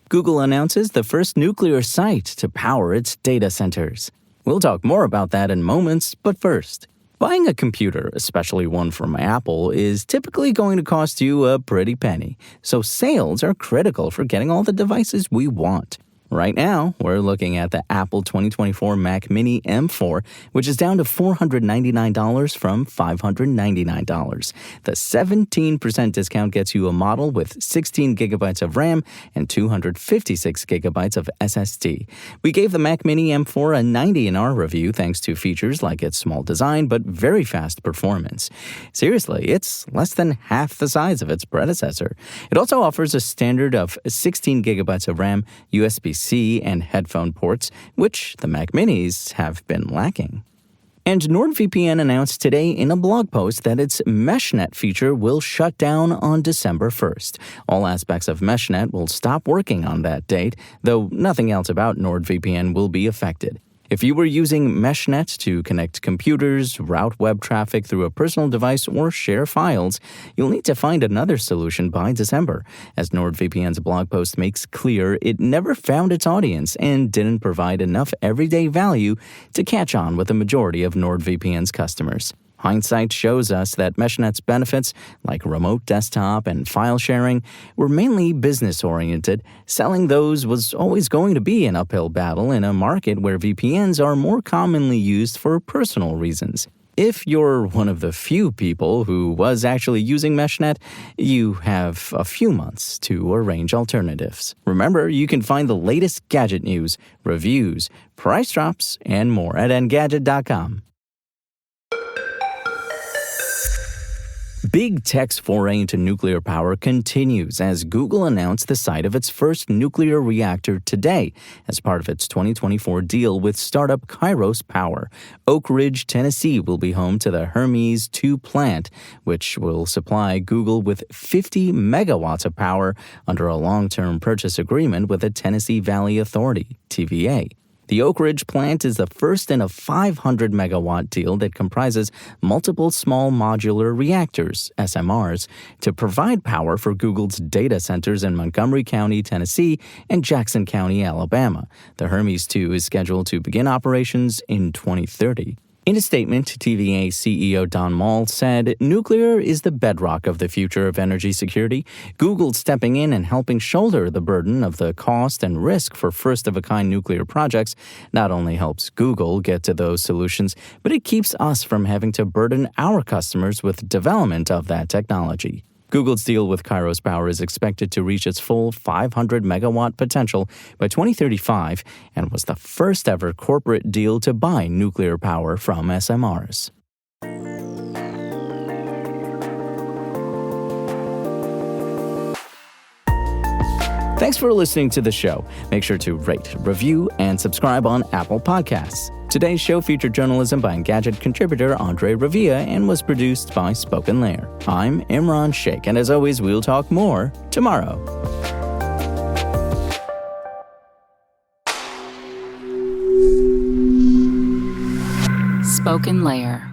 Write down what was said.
Google announces the first nuclear site to power its data centers. We'll talk more about that in moments, but first, buying a computer, especially one from Apple, is typically going to cost you a pretty penny, so sales are critical for getting all the devices we want. Right now, we're looking at the Apple 2024 Mac Mini M4, which is down to $499 from $599. The 17% discount gets you a model with 16 gigabytes of RAM and 256 gigabytes of SSD. We gave the Mac Mini M4 a 90 in our review thanks to features like its small design but very fast performance. Seriously, it's less than half the size of its predecessor. It also offers a standard of 16 gigabytes of RAM, USB-C, and headphone ports, which the Mac Minis have been lacking. And NordVPN announced today in a blog post that its MeshNet feature will shut down on December 1st. All aspects of MeshNet will stop working on that date, though nothing else about NordVPN will be affected. If you were using MeshNet to connect computers, route web traffic through a personal device, or share files, you'll need to find another solution by December. As NordVPN's blog post makes clear, it never found its audience and didn't provide enough everyday value to catch on with the majority of NordVPN's customers. Hindsight shows us that MeshNet's benefits, like remote desktop and file sharing, were mainly business-oriented. Selling those was always going to be an uphill battle in a market where VPNs are more commonly used for personal reasons. If you're one of the few people who was actually using MeshNet, you have a few months to arrange alternatives. Remember, you can find the latest gadget news, reviews, price drops, and more at Engadget.com. Big Tech's foray into nuclear power continues as Google announced the site of its first nuclear reactor today as part of its 2024 deal with startup Kairos Power. Oak Ridge, Tennessee will be home to the Hermes 2 plant, which will supply Google with 50 megawatts of power under a long-term purchase agreement with the Tennessee Valley Authority, TVA. The Oak Ridge plant is the first in a 500-megawatt deal that comprises multiple small modular reactors, SMRs, to provide power for Google's data centers in Montgomery County, Tennessee, and Jackson County, Alabama. The Hermes 2 is scheduled to begin operations in 2030. In a statement, TVA CEO Don Mall said, "Nuclear is the bedrock of the future of energy security. Google stepping in and helping shoulder the burden of the cost and risk for first-of-a-kind nuclear projects not only helps Google get to those solutions, but it keeps us from having to burden our customers with development of that technology." Google's deal with Kairos Power is expected to reach its full 500-megawatt potential by 2035 and was the first-ever corporate deal to buy nuclear power from SMRs. Thanks for listening to the show. Make sure to rate, review, and subscribe on Apple Podcasts. Today's show featured journalism by Engadget contributor Andre Revilla and was produced by Spoken Layer. I'm Imran Sheikh, and as always, we'll talk more tomorrow. Spoken Layer.